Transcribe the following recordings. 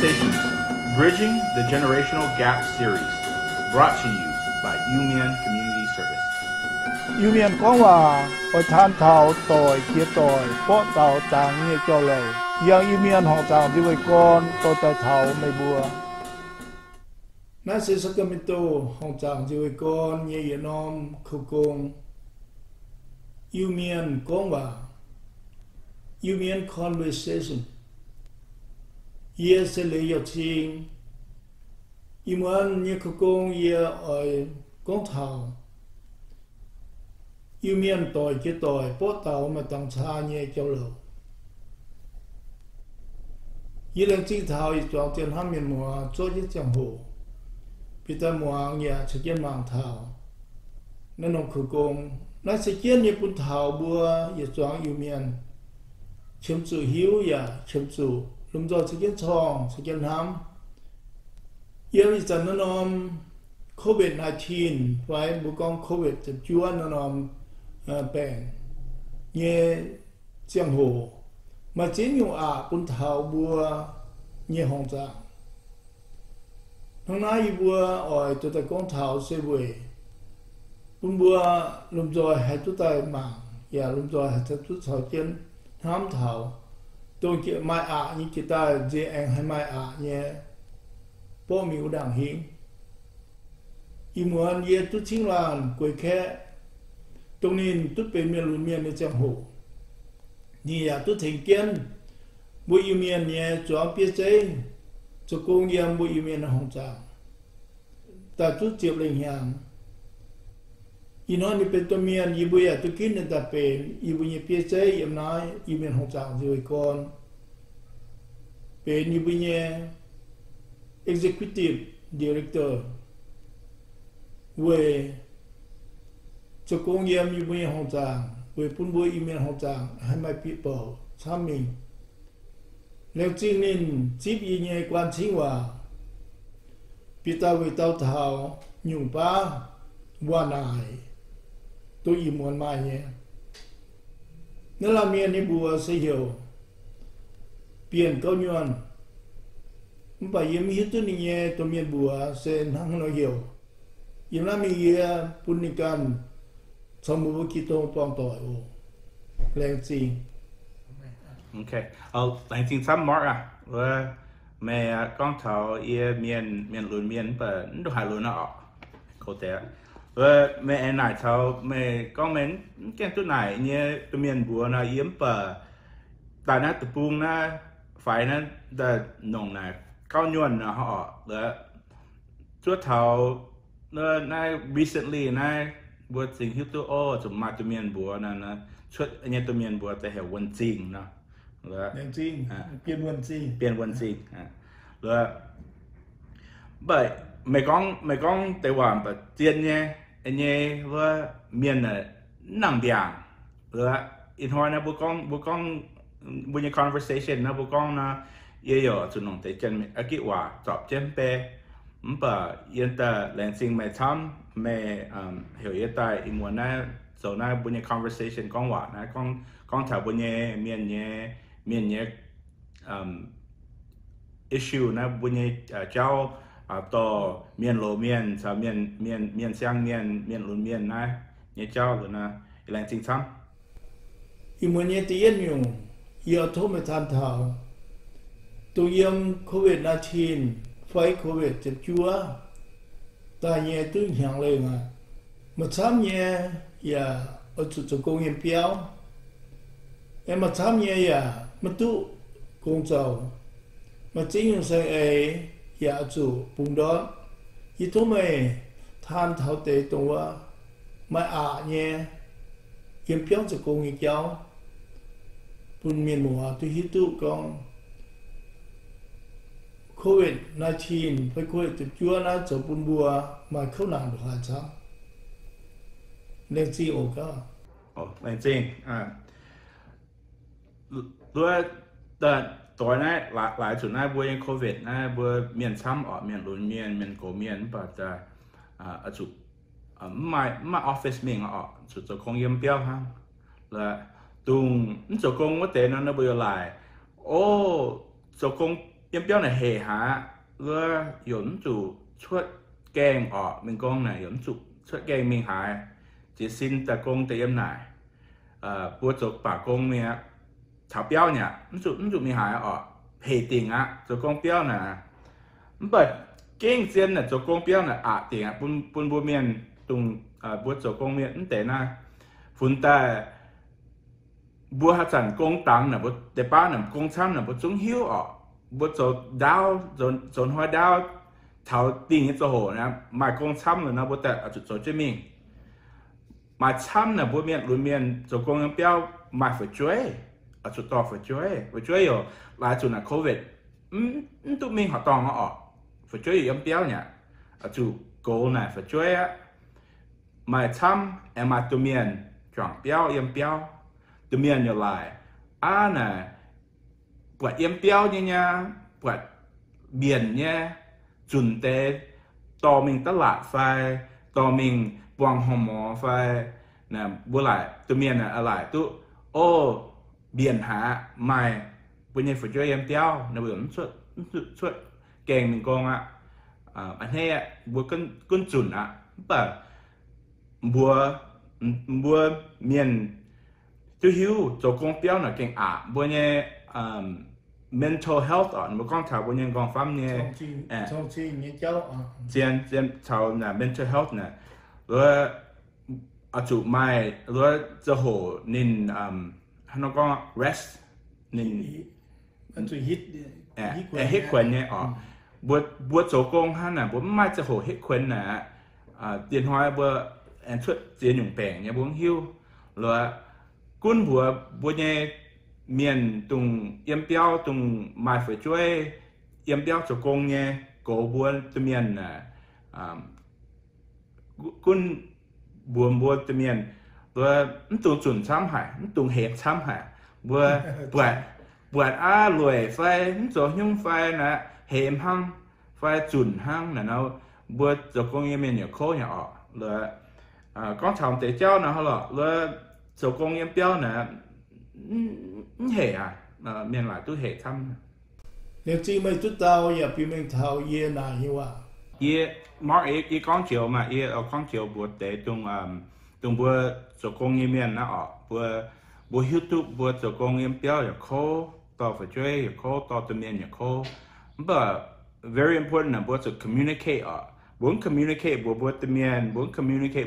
Conversations, Bridging the Generational Gap series, brought to you by UMIAN Community Service. yêu miền có hòa ở than thảo tỏi kia tỏi bó tàu tàng nghe cho lầu yang yêu miền họ tàng đi với con tôi tại thảo mày bùa nãy sẽ Sacramento họ tàng đi với con nghe yên nom khâu công yêu miền có hòa yêu miền conversation ye sẽ lấy yêu thiên yêu miền nghe khâu công ye ở con thảo yêu miền tỏi kia tỏi bó tàu mà tăng xa nhẹ cho lầu yêu lần chỉ thảo ý chọn tiền ham miền mùa cho những chẳng hồ vì ta mùa nhà sẽ kiến mạng thảo nên ông khử công nó sẽ kiến như bún thảo bùa ý chọn yêu miền chấm chủ hiếu ya chấm chủ lúc đó sẽ kiến chong sẽ kiến ham yêu ý chẳng nên ông COVID-19 phải bố con COVID chấm chúa nên ông bèn nhẹ giang hồ mà chính用bún thảo bùa nhẹ hồng trạng hôm nay bùa ở tụi ta con thảo sẽ về bún bùa lùm rồi hay tụi ta mạng và lùm rồi hay tụi thảo chân hám thảo tôi kia mai như kita ta dễ anh hay mai nhẹ bó miếu đảng hiến ý muốn ye tụi chính làng quay khẽ tông nên tụt bên miền lùn miềnในจังhồนี่à tụt thành kiến bùi yêu miền nhé cho biết chơi cho công nghiệp bùi yêu miền là hồng tràng ta tụt chịu lệnh hàng ý nói đi bên tây miền ý bùi à tụt kín nên ta bên ý bùi nhé biết chơi em nói yêu miền hồng tràng rồi con bên ý bùi nhé executive director về cho công nghiệp như bây giờ hồng tràng về phun bụi email hồng tràng hay my people tham mình nếu chính nên chip ý nhé quan chính hòa bị tao về tao thảo nhung ba hoa nải tôi ý muốn mai nhé nếu làm miền này bùa sẽ hiểu biển câu nhuận bởi vì mình hiểu tôi nhé tôi miền bùa sẽ không nói hiểu yếm làm mình phun đi can trong một cái tổ toàn tội lên gì Okay. Lành chính sắm mỏ và mẹ con thảo miền lùn miền bờ nó hai lùn nọ có thể và mẹ này thảo mẹ con mình cái tuổi này như tụi miền bùa nó yếm bờ tại nó tụi buông nó phải nó là nồng này cao nhuận họ là chúa thảo nó recently nó bữaสิ่งที่ตัวจะมาตัวเมียนบัวนั่นนะช่วยอันนี้ตัวเมียนบัวแต่เหววันจริงเนาะแล้วจริงเปลี่ยนวันจริงแล้วแบบไม่ก้องแต่ว่าแบบเจียนเนี่ยอันนี้ว่าเมียนน่ะนั่งเดียงแล้วอินทอยนะบุกงบุญย conversation นะบุกงนะเยอะๆจุดหนึ่งแต่เจนอากิว่าจอบเจนเปแบบยันแต่แรงสิ่งไม่ทำไม่hiểu hiện tại ý muốn na sau này buổi conversation con hòa na con thảo buổi miền nhé issue na buổi cháu to miền lô miền sao miền sang miền lùn miền na nhé cháu rồi na lành chính xác ý muốn nhé tiền nhung giờ thôi mà tham thảo tôi yếm COVID-19 phải COVID chụp chúa ta nhé tôi hàng lên mà tham nhé ya ở chỗ công nghiệp béo em mà tham nhé ya mà tu công giàu mà chính là say ấy ya chủ bùng đó ý thôi mày than thảo tệ tổ mà nhé yếm béo chỗ công nghiệp béo bùng miền mùa tôi hít tu con COVID-19 phải COVID chụp chúa nó chỗ bún bùa mà không làm được hoàn sao nên gì ổ cả nên gìด้วยตัวนั้นหลายจุดนั้นบวยโควิดนะบวยเมียนซ้ำเมียนลุนเมียนโกเมียนปัจจัยจุดมาออฟฟิศเมียนจุดคงยิ่งเปี้ยวฮะแล้วตรงจุดคงว่าแต่นั้นบวยหลายโอ้จุดคง yếm béo này hệ hả lừa yếm chủ xuất kèn ở mình con này yếm chủ xuất kèn mình hại chỉ xin ta công ta yếm này bữa chụp bà công nè thảo béo nhỉ nó chủ mình hại ở hệ tiền á cho con béo nè bởi kinh doanh là cho con béo nè tiền á bún bún miền tung bữa cho con miền thế na phun ta bữa hát sản công tăng nè bữa để ba nè công tham nè bữa chúng hiếu ở bữa cho đào dồn hoa đào thảo tiền cho hồ nè mà công tham rồi nó bữa tại cho cho mình mà tham nè bữa miền luôn miền cho con béo mà phải chơi ở chỗ to phải chơi rồi lại chỗ là covid tụi mình họ toàn họ phải chơi yếm béo nhỉ ở chỗ cố này phải chơi á mà tham em mà tụi mình chọn béo yếm béo tụi mình nhớ lại nè quạt yếm béo nha quạt biển nha chuẩn tế to mình tất lại phải to mình quăng hòm mỏ phải nè bữa lại tụi mình là lại tụi biển hạ mày bây giờ phải chơi em tiêu nó bữa suốt kèn mình con anh hay bữa con chuẩn bà bữa miền tôi hiểu cho con béo là kèn bữa giờ mental health một con thảo bữa giờ con pháp nhé trong chi như cháu trên thảo là mental health nè rồi chủ mai rồi cho hồ nên nó có rest nên anh tụi hít hít quên nhé bữa chỗ công hắn là bữa mai cho hồ hít quên nè tiền hoa bữa anh xuất tiền dùng bèn nhé bữa hiu rồi quân bữa nhé miền tung yếm béo tung mai phải chơi yếm béo chỗ công nhé cổ bữa tụi miền quân bữa tụi miền rồi tung chuẩn xăm hải tung hẹp xăm hải bữa lười phải cho nhung phải là hẹp hăng phải chuẩn hăng là nó bữa cho con em mình nhiều khó nhỏ rồi con chồng tế cháu nó là rồi cho con em béo nè hệ miền lại tôi hệ thăm nếu chỉ mấy chút tao giờ bị mình thao ye này như vậy mà con chiều mà ở con chiều bữa tế tung bữa cho con em miền nó bữa YouTube bữa cho con em béo là khó tao phải chơi khó tao tụi miền là khó but very important là bữa cho communicate muốn communicate bữa tụi miền muốn communicate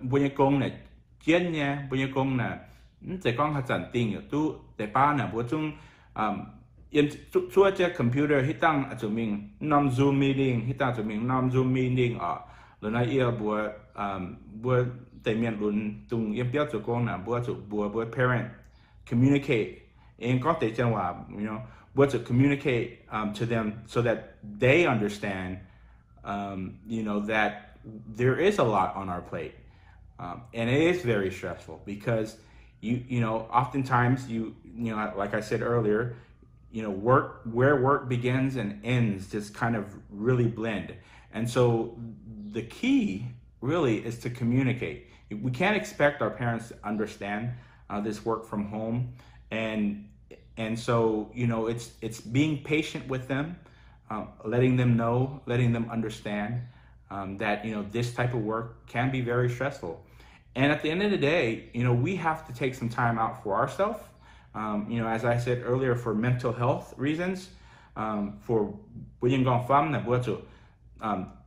bữa như con này chiến nha bữa như con là sẽ con hạt sản tiền ở tu để ba là bữa chúng yên chúa chơi computer hít tăng cho mình nằm zoom meeting hít tăng cho mình nằm zoom meeting rồi nay yêu bữa tại miền luôn tung yên biết cho con là bữa parent communicate and có thể chẳng hòa bữa to communicate to them so that they understand that there is a lot on our plate and it is very stressful because oftentimes like I said earlier work begins and ends just kind of really blend, and so the key really is to communicate. We can't expect our parents to understand this work from home, and so it's being patient with them, letting them know, letting them understand that this type of work can be very stressful. And at the end of the day, we have to take some time out for ourselves. As I said earlier, for mental health reasons, for William Gong Pham là bữa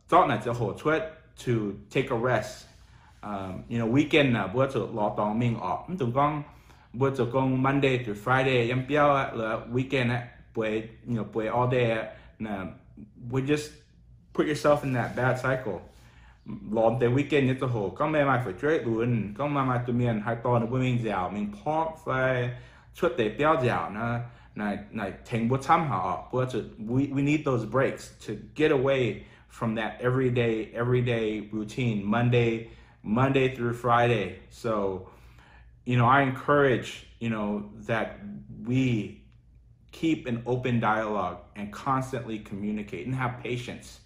thought là hỗ trợ to take a rest. Weekend là bữa lọ tòng mình tụi con bữa con Monday to Friday em béo là weekend play all day we just put yourself in that bad cycle. Lộn tới weekend nhất hồ có mấy mai phải chơi luôn, có mai tụi mình hai to nữa mình dạo mình park phải xuất tới béo dạo này thành bữa thăm họ bữa we need those breaks to get away from that everyday routine Monday through Friday. So I encourage that we keep an open dialogue and constantly communicate and have patience.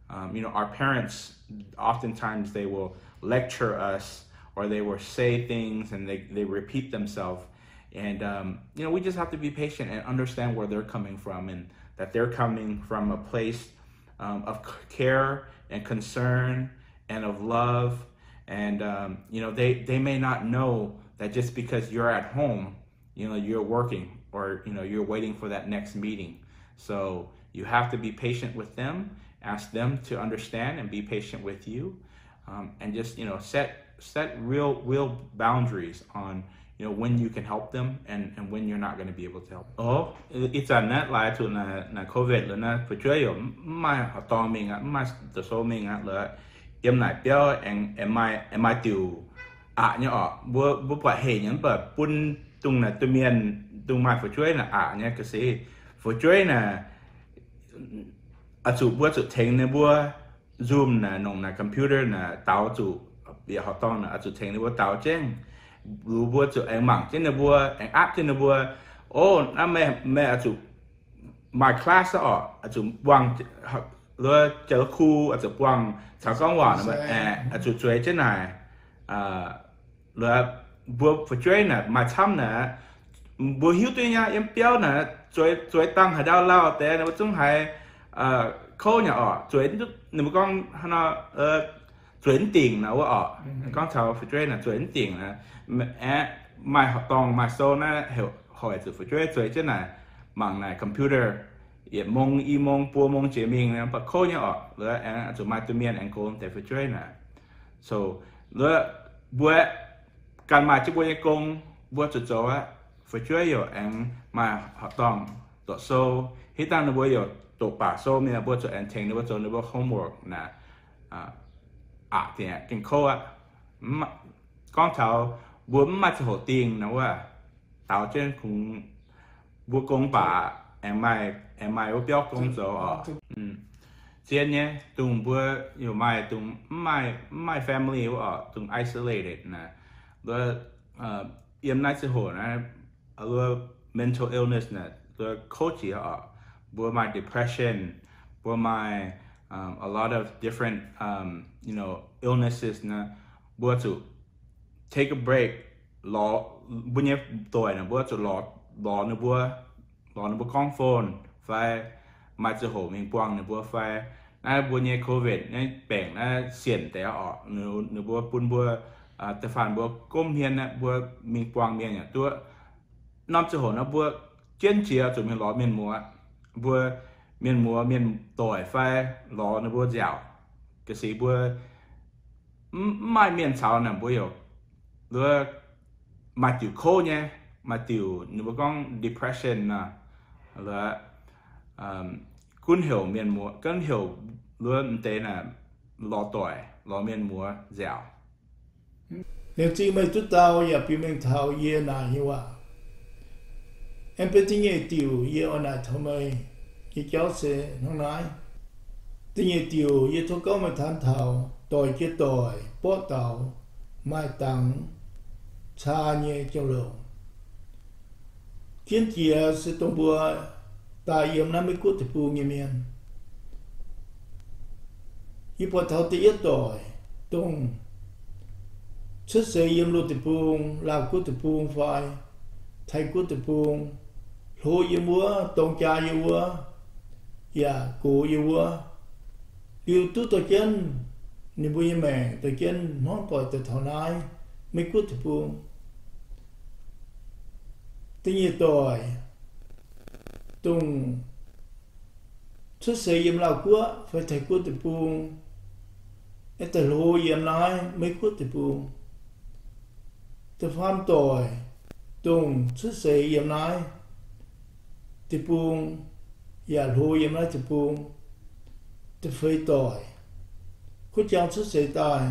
Our parents, oftentimes they will lecture us or they will say things and they repeat themselves. And you know, we just have to be patient and understand where they're coming from, and that they're coming from a place of care and concern and of love. And you know, they may not know that just because you're at home, you know, you're working, or you know, you're waiting for that next meeting. So you have to be patient with them, ask them to understand and be patient with you, and just, you know, set real boundaries on, you know, when you can help them and when you're not going to be able to help. Oh, it's a net lại to na COVID rồi na phải chơi rồi mai họ to mình á mai từ số mình á là em này béo em mai tiêu nhá bữa phải hệ nhẫn bờ pun tung là tụi miền tung mai phải chơi là nhá cái gì phải chơi là chủ bữa chủ thèn này bữa zoom là nông là computer là tao chủ bị họ to là chủ thèn này bữa tao trên bữa bữa chủ anh mảng trên này bữa anh app trên này bữa na mẹ chủ my class chủ quăng rồi chờ khu chủ quăng chào con hòa mà chủ chơi trên này rồi bữa phải chơi là mà chăm là bữa hiếu tuy nha em béo là chơi tăng hay đau laoแต่nó chúng hay khâu nhỏ chơi nếu mà con nó chuyển tiền nào con cháu phải chơi là chuyển tiền là mai học tòng mai số nó hiểu hỏi sự phải chơi chứ này bằng này computer yếm mông bùa mông chế mình là bắt khâu nhỏ rồi chúng mai tụi miền anh cô để phải chơi nè so rồi bữaการมาที่บริกรบัวจุดโจ้phải chơi rồi anh mà học tòng tổ số khi ta nó bây giờ tổ bà số mình là bữa cho anh thèn nó bữa cho nó bữa homework là thì kinh khô con cháu bữa mà cho hồ tiền nóว่าtao trên cũng bữa công bà em mai bữa béo công số trên nhé tụi bữa nhiều mai tụi my family tụi isolated nè rồi em nói sự hồ nè rồi mental illness nè rồi coach bữa my depression bữa my a lot of different you know illnesses nè bữa to take a break lo bữa nhé tuổi nè bữa to lo nè bữa con phone phải mai sự hồ mình quăng nè bữa phải nè bữa nhé covid nè bệnh nè xiển té nè bữa bún bữaแต่ฝันบัวก้มเฮียนนะบัวมีกวางเมียนอย่างตัวน้ำจะหัวนะบัวเจียนเจียจุดมีล้อเมียนมัวบัวเมียนต่อยไฟล้อนะบัวเจ้ากระสีบัวไม่เมียนเช้านะบัวอยู่หรือมาติวโคเนี่ยมาติวนึกว่าก้อง depression นะหรือกุ้นเหี่ยวเมียนมัวกุ้นเหี่ยวหรือมันเตะน่ะล้อต่อยล้อเมียนมัวเจ้าnếu chỉ mấy chút tao ya bị mình thao ye na như vậy em biết tiếng nghe tiêu ye ở này thôi mày cái cháu sẽ nó nói tiếng nghe tiêu ye thôi có mà than thao đòi cái đòi bó tàu mai tặng cha nhẹ trong lòng kiến chia sẽ tung bùa ta yếm năm mươi cút thì bù nghe miền ye bó thao tiết đòi tung xuất sẽ yếm lô tập buông, làm cút tập buông phải, thay cút tập buông, lô yếm múa, tông cha yếm múa, cổ yếm múa, điều tu tổ chân, niệm bùi mẹ tổ chân nó gọi từ thảo nai, mấy cút tập buông, tiếng như tỏi, tung xuất sẽ yếm làm cút phải thay cút tập buông, từ lô yếm nói mấy cút tập buông. Từ phạm tội tung xuất sĩ yếm nói thì buông và hô yếm nói thì buông thì phơi tội khúc trong xuất sĩ tội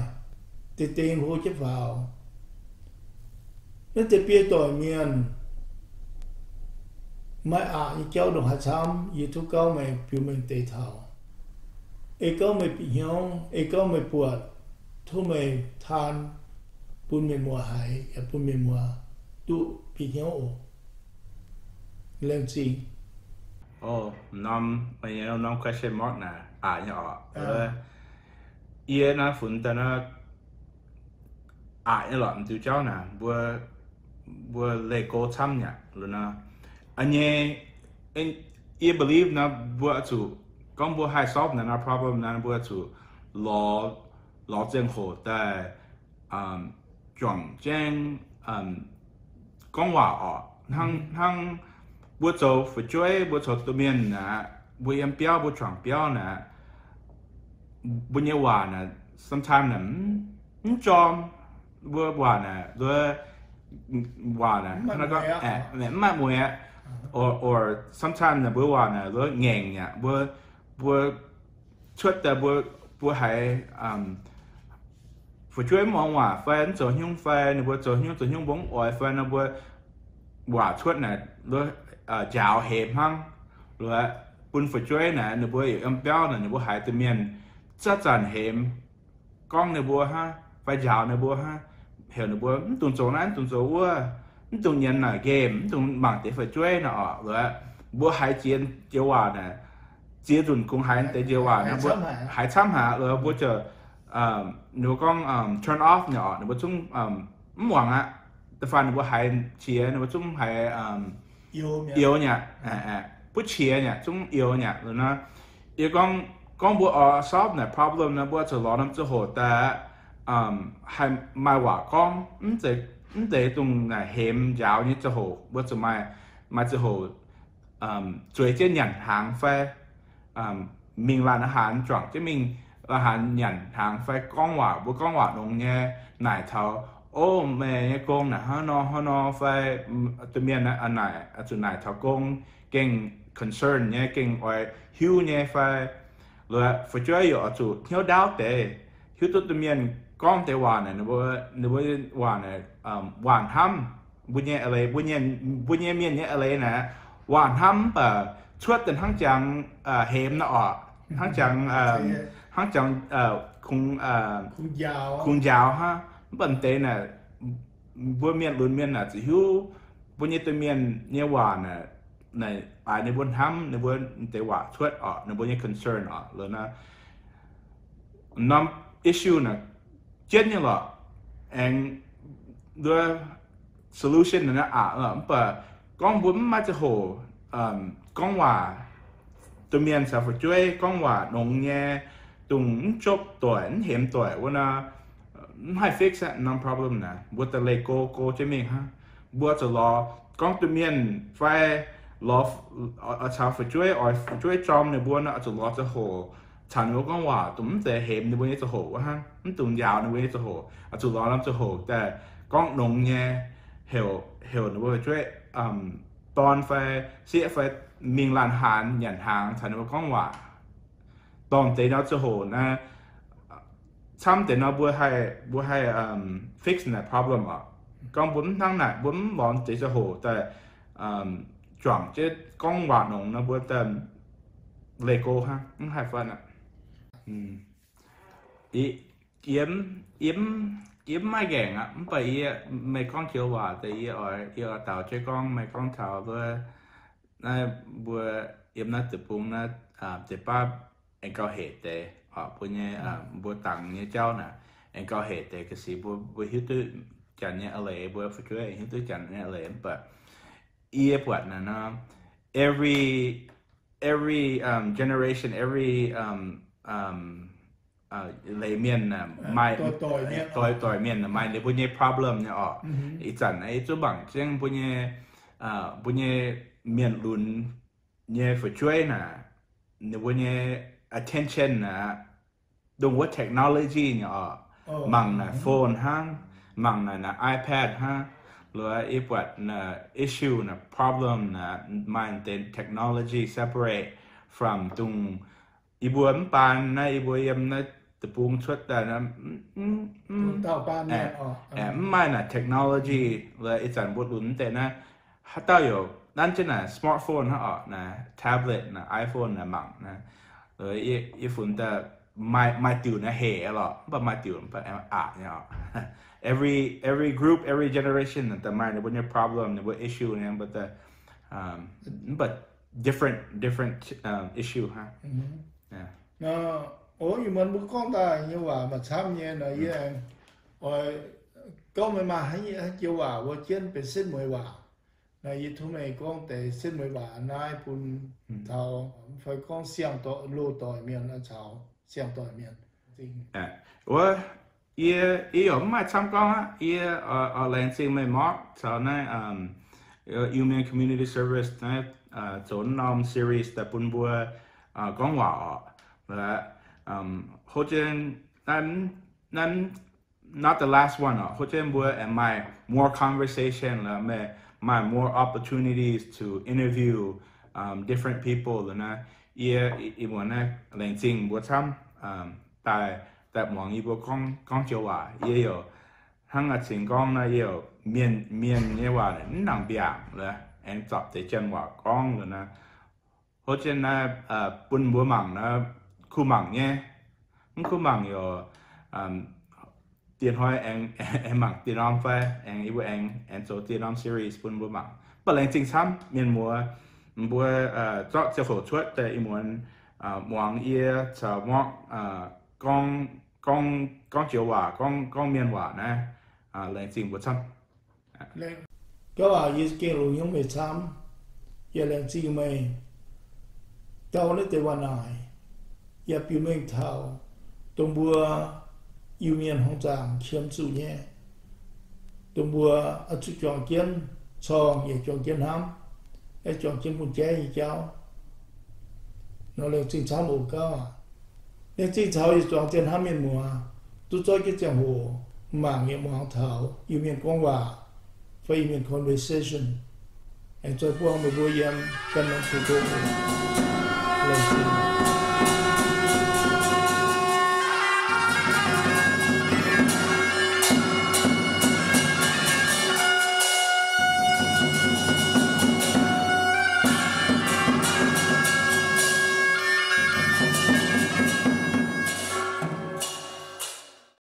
thì tiền hô chấp vào nó thì bia tội miền mai như cháu đồng hạt xăm vì thuốc cao mày biểu mình tệ thảo ấy cao mày bị nhông ấy cao mày buộc thu mày than bún miền mùa hải và bún miền mùa tụ bị nhau lên gì năm question mark nè nhỏ ie na phun ta na như lợn từ cháu nè bữa lệ cô chăm nhá luôn na anh em believe na bữa chủ con bữa hay solve na problem na bữa chủ lo chân hồ tại chuẩn chân con hòa ở hăng bữa chỗ phải chơi bữa chỗ tụi mình na bữa em béo bữa chuẩn béo na bữa nhiều hòa na sometimes na chom bữa hòa na bữa hòa na nó có mẹ mùi or sometimes na bữa hòa na bữa nghèn nha bữa出的不还phụ trách mong hòa fan cho nhung fan này bữa cho nhung bóng oai fan nó bữa hòa出này bữa chào hẹp hăng rồi bún phụ trách này nó bữa âm béo này nó bữa hai từ miền chắc chắn hẹp con này bữa ha phải chào này bữa ha hiểu này bữa tuần số này tuần số tuần nhận là game tuần bằng để phụ trách nó rồi bữa hai chiến chiếu hòa này chia tuần cũng hai tới chiếu hòa nó bữa hai trăm hả rồi bữa chờ nếu con turn off nhỏ nếu chúng mỏng áแต่ฟันว่าหายเชียnếu chúngหายyếu nhỉ bút chia nhỉ chúng yếu nhỉ rồi nó yếu con bữa solve này problem nó bữa chờ lo năm chỗ hồ ta hay mai quả con để tung này hẻm giáo như chỗ hồ bữa chờ mai chỗ hồ chuối trên nhận hàng phê mình làmอาหารchuẩn chứ mìnhอาหารnhận hàng phải con hòa nông nghe nải thảo ô mẹ con nè họ nó phải tụi mình là anh này tụi nải thảo con kinh concern nhé kinh oai hiu nhé phải rồi phải chơi ở tụi thiếu đáo tệ hiu tụi mình con tệ hòa này nó hòa này hoàn hâm bunyi miền nhé ở đây nè hoàn hâm và suốt từ tháng chặng hẻm nó ở tháng chặng khung giàu ha vấn đề là bữa miền luôn miền là chỉ hiếu bữa nhiêu từ miền nhiều hòa này aiในบนห้ำในบนแต่ว่าช่วยออกในบนยัง concern ออกเลยนะน้ำ issue นะเช่นยังหรอเองด้วย solution นะเปิดกล้องบุ้มมาจะโหกล้องว่าตัวเมียนสาวช่วยกล้องว่านงแง่ตุงจบตัวเห็นตัวว่านะให้ fix it no problem นะบัวแต่เลยโกใช่ไหมฮะบัวจะรอกล้องตัวเมียนไฟรอชาวช่วยจอมในบัวนะจะรอจะโหฉันว่ากล้องว่าตุ้มแต่เห็นในบัวนี้จะโหว่าฮะมันตุ้มยาวในบัวนี้จะโหจะรอแล้วจะโหแต่กล้องนงแง่เหี่ยวในบัวช่วยตอนไฟเสียไฟมิงลานหานหยันหางฉันว่ากล้องว่าตอนเตะเราจะโหนะช้ำแต่เราบัวให้fix นะ problem อ่ะกล้องบุ้มทั้งนั้นบุ้มบอลจะโหแต่จ่องจะกล้องว่าหนงนะบัวแต่เลโก้ฮะมันหายฟันอ่ะyếm mai gàng á bởi mấy con chiều hòa thì ở tàu chơi con mấy con tàu vừa vừa yếm nó từ bùng nó từ ba anh có hệ tệ ở bên nhà vừa tặng như cháu nè anh có hệ tệ cái gì vừa hiếu tư chẳng nhẹ lệ vừa phải chơi hiếu tư chẳng nhẹ lệ but yếm vật là nó every generation every lấy miền là mai tỏi miền là mai để bao nhiêu problem nha ở ý chẳng ấy chỗ bằng chẳng bao nhiêu miền luôn như phải chơi nè nếu bao nhiêu attention nè đồng với technology nha ở bằng là phone ha bằng là iPad ha rồi ý vật là issue là problem là mind then technology separate from tung ý buồn pan na ý buồn na từ buông xuất là nó tạo ban này mai là technology là ít dần bớt lún thế na hát tao hiểuนั่นจะน่ะ smartphone ฮะอ๋อนะ tablet นะ iPhone นะมั่งนะอีฝุ่นแต่ไม่ติวนะเห่หรอแบบไม่ติวแบบเนี่ย every group every generation แต่ไม่เนี่ยเป็น problem เนี่ยเป็น issue เนี่ยbut different issue ฮะủa nhưng mình cũng con ta như vậy mà tham nhẹ này với em rồi có mấy mà hay chiều hòa vô chiến bị xin mười hòa này như thu này con để xin mười hòa nay bún thảo phải con xiang tội lô tội miền là cháu xiang tội miền我也有买参观啊，也兰州没买，就呢Human Community Service 呢做那 series 的本部讲话啊，或者咱 not the last one 啊，或者不and my more conversation 啦，my more opportunities to interview different people 的呢，也我呢兰州不参แต่มองอีพวกก้องเจียวว่าเยอะทั้งสิ่งก้องนะเยอะเมียนเนี่ยว่าเนี่ยนั่งเบียงเลยเอ็งจับแต่เจนว่าก้องเลยนะเพราะฉะนั้นปุ่นบัวหมังนะคู่หมังเนี่ยมันคู่หมังอยู่tiền hỏi em mặc tiền om phải em ý của em số tiền om seriesปุ่นบัวหมังbut จริงๆซ้ำเมียนมัวจะขอช่วยแต่อีมวนมองเยี่ยจะมองcon chiều hòa con miền hòa nè lên trình một trăm các bạn như kia rồi những người tham giờ lên trình mày tao lấy tiềnวันnày giờ bị mình thảo đồng bùa yêu miền hồng giang khiêm chủ nhé đồng bùa ở chỗ chọn kiến song giờ chọn kiến ham để chọn kiến buồn chế gì cháu nó lên trình tham một cao nên chỉ thảo thì chọn tiền ham miền mùa tôi cho cái chẳng hồ mảng miền mùa thảo yêu miền quang hòa phải yêu miền conversation anh cho quang một buổi em cần làm thủ tục lên